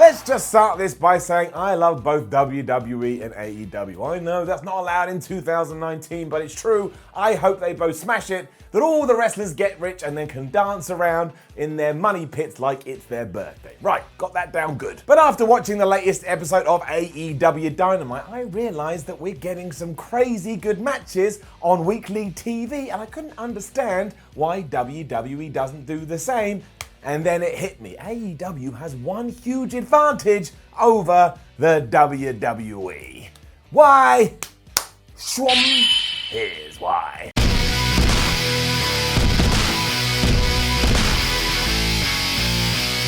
Let's just start this by saying I love both WWE and AEW. I know that's not allowed in 2019, but it's true. I hope they both smash it, that all the wrestlers get rich and then can dance around in their money pits like it's their birthday. Right, got that down good. But after watching the latest episode of AEW Dynamite, I realized that we're getting some crazy good matches on weekly TV, and I couldn't understand why WWE doesn't do the same. And then it hit me. AEW has one huge advantage over the WWE. Why? Shwum. Here's why.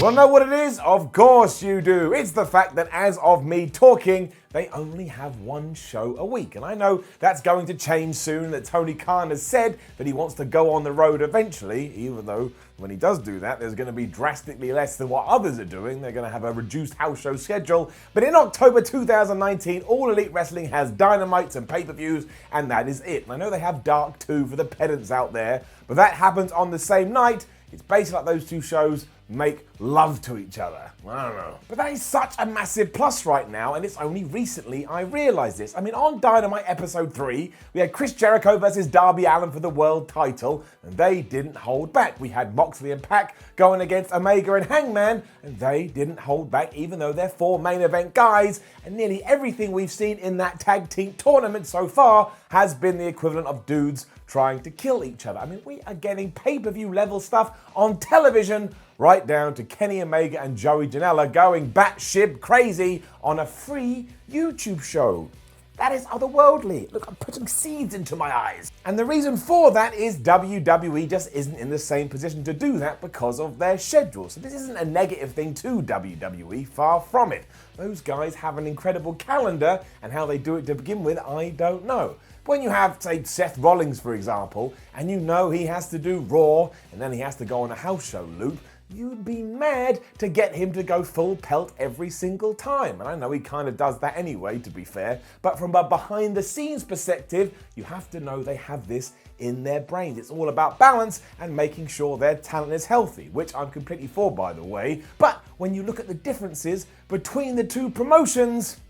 Wanna know what it is? Of course you do. It's the fact that as of me talking, they only have one show a week. And I know that's going to change soon, that Tony Khan has said that he wants to go on the road eventually, even though when he does do that, there's going to be drastically less than what others are doing. They're going to have a reduced house show schedule. But in October 2019, All Elite Wrestling has Dynamites and pay-per-views, and that is it. And I know they have Dark 2 for the pedants out there, but that happens on the same night. It's basically like those two shows make love to each other. I don't know. But that is such a massive plus right now, and it's only recently I realized this. I mean, on Dynamite episode 3, we had Chris Jericho versus Darby Allin for the world title, and they didn't hold back. We had Moxley and Pac going against Omega and Hangman, and they didn't hold back, even though they're 4 main event guys, and nearly everything we've seen in that tag team tournament so far has been the equivalent of dudes trying to kill each other. I mean, we are getting pay-per-view level stuff on television, right down to Kenny Omega and Joey Janela going batshit crazy on a free YouTube show. That is otherworldly. Look, I'm putting seeds into my eyes. And the reason for that is WWE just isn't in the same position to do that because of their schedule. So this isn't a negative thing to WWE, far from it. Those guys have an incredible calendar, and how they do it to begin with, I don't know. When you have, say, Seth Rollins, for example, and you know he has to do Raw, and then he has to go on a house show loop, you'd be mad to get him to go full pelt every single time. And I know he kind of does that anyway, to be fair, but from a behind-the-scenes perspective, you have to know they have this in their brains. It's all about balance and making sure their talent is healthy, which I'm completely for, by the way. But when you look at the differences between the two promotions,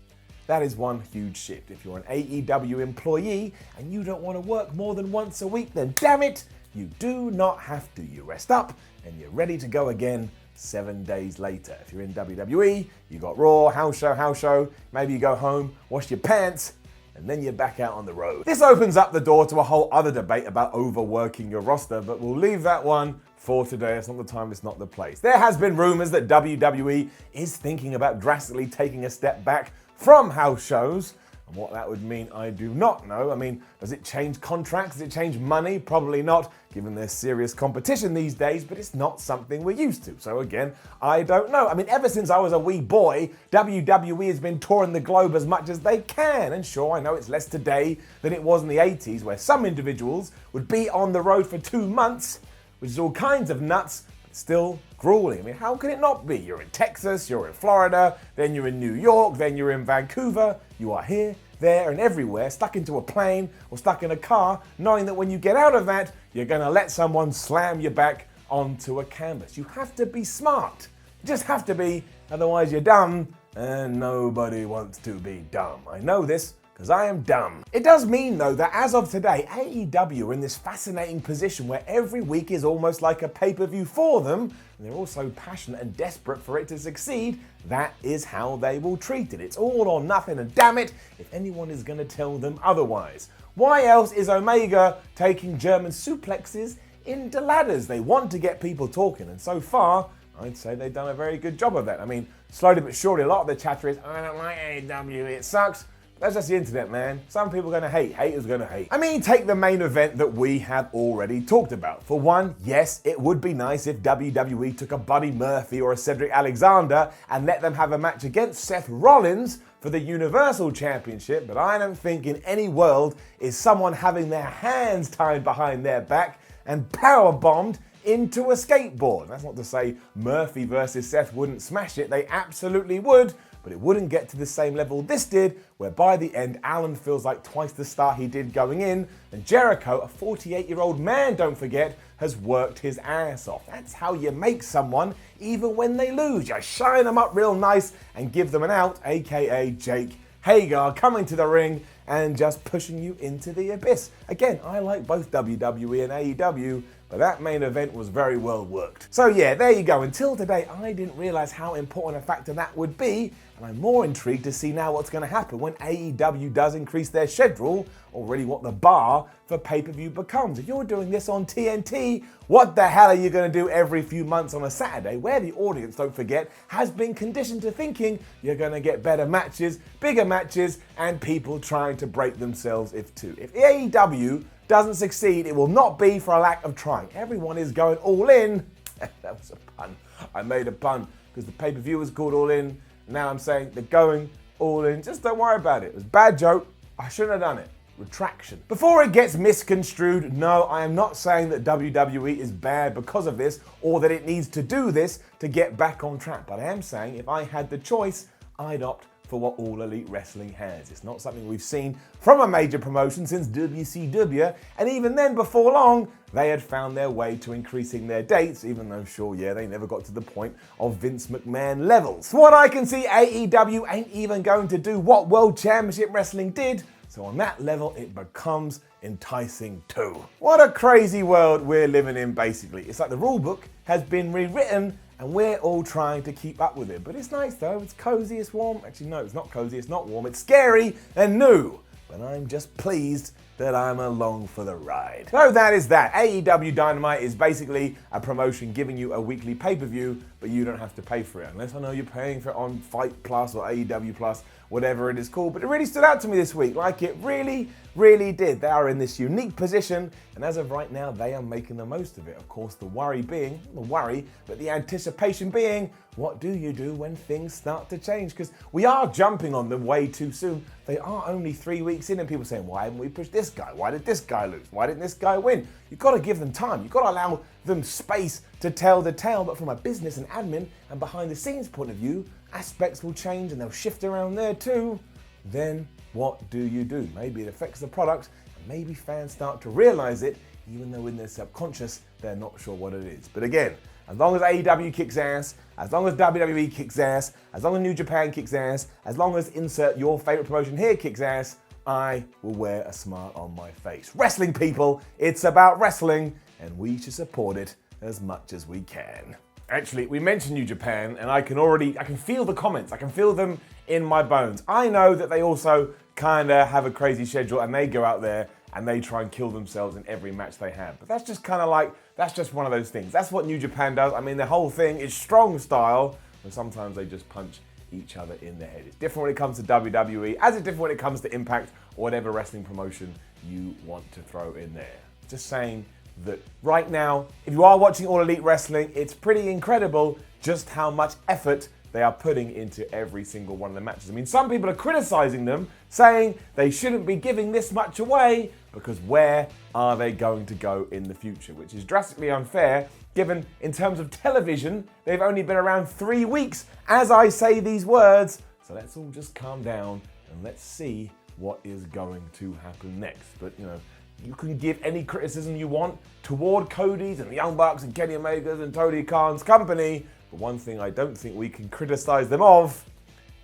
that is one huge shift. If you're an AEW employee and you don't want to work more than once a week, then damn it, you do not have to. You rest up and you're ready to go again 7 days later. If you're in WWE, you got Raw, house show, maybe you go home, wash your pants, and then you're back out on the road. This opens up the door to a whole other debate about overworking your roster, but we'll leave that one for today. It's not the time, it's not the place. There has been rumors that WWE is thinking about drastically taking a step back from house shows. And what that would mean, I do not know. I mean, does it change contracts? Does it change money? Probably not, given there's serious competition these days, but it's not something we're used to. So again, I don't know. I mean, ever since I was a wee boy, WWE has been touring the globe as much as they can. And sure, I know it's less today than it was in the 80s, where some individuals would be on the road for 2 months, which is all kinds of nuts, but still grueling. I mean, how can it not be? You're in Texas, you're in Florida, then you're in New York, then you're in Vancouver. You are here, there, and everywhere, stuck into a plane or stuck in a car, knowing that when you get out of that, you're going to let someone slam you back onto a canvas. You have to be smart. You just have to be, otherwise you're dumb, and nobody wants to be dumb. I know this, because I am dumb. It does mean, though, that as of today, AEW are in this fascinating position where every week is almost like a pay-per-view for them, and they're also passionate and desperate for it to succeed. That is how they will treat it. It's all or nothing, and damn it, if anyone is going to tell them otherwise. Why else is Omega taking German suplexes into ladders? They want to get people talking, and so far, I'd say they've done a very good job of that. I mean, slowly but surely, a lot of the chatter is, I don't like AEW, it sucks. That's just the internet, man. Some people are going to hate. Haters are going to hate. I mean, take the main event that we have already talked about. For one, yes, it would be nice if WWE took a Buddy Murphy or a Cedric Alexander and let them have a match against Seth Rollins for the Universal Championship, but I don't think in any world is someone having their hands tied behind their back and power-bombed into a skateboard. That's not to say Murphy versus Seth wouldn't smash it. They absolutely would. But it wouldn't get to the same level this did, where by the end, Allen feels like twice the star he did going in, and Jericho, a 48-year-old man, don't forget, has worked his ass off. That's how you make someone even when they lose. You shine them up real nice and give them an out, aka Jake Hager coming to the ring and just pushing you into the abyss. Again, I like both WWE and AEW, but that main event was very well worked. So yeah, there you go. Until today, I didn't realize how important a factor that would be, and I'm more intrigued to see now what's going to happen when AEW does increase their schedule, or really what the bar for pay-per-view becomes. If you're doing this on TNT, what the hell are you going to do every few months on a Saturday, where the audience, don't forget, has been conditioned to thinking you're going to get better matches, bigger matches, and people trying to break themselves if AEW doesn't succeed, it will not be for a lack of trying. Everyone is going all in. That was a pun. I made a pun because the pay-per-view was called All In. Now I'm saying they're going all in. Just don't worry about it. It was a bad joke. I shouldn't have done it. Retraction. Before it gets misconstrued, no, I am not saying that WWE is bad because of this or that it needs to do this to get back on track. But I am saying if I had the choice, I'd opt for what All Elite Wrestling has. It's not something we've seen from a major promotion since WCW, and even then, before long, they had found their way to increasing their dates, even though, sure, yeah, they never got to the point of Vince McMahon levels. From what I can see, AEW ain't even going to do what World Championship Wrestling did, so on that level, it becomes enticing too. What a crazy world we're living in, basically. It's like the rule book has been rewritten and we're all trying to keep up with it. But it's nice though, it's cozy, it's warm. Actually, no, it's not cozy, it's not warm, it's scary and new. But I'm just pleased that I'm along for the ride. So that is that. AEW Dynamite is basically a promotion giving you a weekly pay-per-view, but you don't have to pay for it. Unless I know you're paying for it on Fight Plus or AEW Plus, whatever it is called. But it really stood out to me this week. Like it really did. They are in this unique position, and as of right now, they are making the most of it. Of course, the anticipation being, what do you do when things start to change? Because we are jumping on them way too soon. They are only 3 weeks in, and people saying, why haven't we pushed this guy? Why did this guy lose? Why didn't this guy win? You've got to give them time. You've got to allow them space to tell the tale. But from a business and admin and behind the scenes point of view, aspects will change and they'll shift around there too. Then what do you do? Maybe it affects the product, and maybe fans start to realize it, even though in their subconscious, they're not sure what it is. But again, as long as AEW kicks ass, as long as WWE kicks ass, as long as New Japan kicks ass, as long as insert your favorite promotion here kicks ass, I will wear a smile on my face. Wrestling people, it's about wrestling, and we should support it as much as we can. Actually, we mentioned New Japan, and I can feel the comments. I can feel them in my bones. I know that they also kind of have a crazy schedule, and they go out there and they try and kill themselves in every match they have. But that's just kind of like, that's just one of those things. That's what New Japan does. I mean, the whole thing is strong style, and sometimes they just punch each other in the head. It's different when it comes to WWE, as it's different when it comes to Impact or whatever wrestling promotion you want to throw in there. Just saying that right now, if you are watching All Elite Wrestling, it's pretty incredible just how much effort they are putting into every single one of the matches. I mean, some people are criticizing them, saying they shouldn't be giving this much away because where are they going to go in the future? Which is drastically unfair, given in terms of television, they've only been around 3 weeks as I say these words. So let's all just calm down and let's see what is going to happen next. But, you know, you can give any criticism you want toward Cody's and the Young Bucks and Kenny Omega's and Tony Khan's company, but one thing I don't think we can criticize them of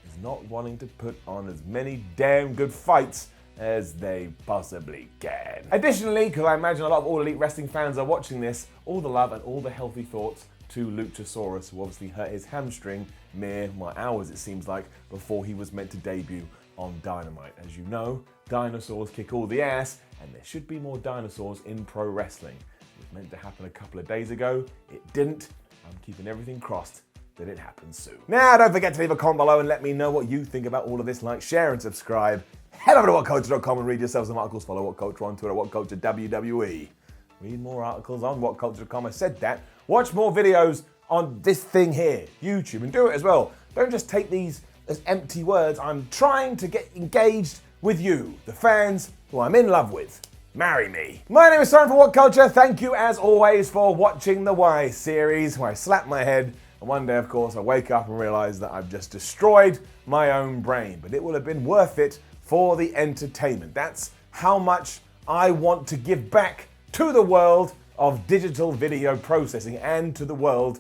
is not wanting to put on as many damn good fights as they possibly can. Additionally, because I imagine a lot of All Elite Wrestling fans are watching this, all the love and all the healthy thoughts to Luchasaurus, who obviously hurt his hamstring mere hours, it seems like, before he was meant to debut on Dynamite. As you know, dinosaurs kick all the ass, and there should be more dinosaurs in pro wrestling. It was meant to happen a couple of days ago. It didn't. I'm keeping everything crossed that it happens soon. Now, don't forget to leave a comment below and let me know what you think about all of this. Like, share, and subscribe. Head over to whatculture.com and read yourselves some articles. Follow What Culture on Twitter, What Culture WWE. Read more articles on whatculture.com. I said that. Watch more videos on this thing here, YouTube, and do it as well. Don't just take these as empty words. I'm trying to get engaged with you, the fans who I'm in love with. Marry me. My name is Simon from What Culture. Thank you as always for watching the Y series, where I slap my head and one day, of course, I wake up and realize that I've just destroyed my own brain. But it will have been worth it for the entertainment. That's how much I want to give back to the world of digital video processing and to the world.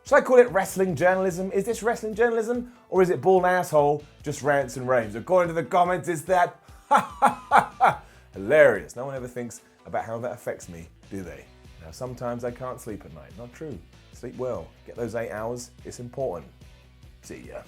Should I call it wrestling journalism? Is this wrestling journalism? Or is it bald asshole just rants and raves? According to the comments, it's that. Hilarious. No one ever thinks about how that affects me, do they? Now, sometimes I can't sleep at night. Not true. Sleep well. Get those 8 hours. It's important. See ya.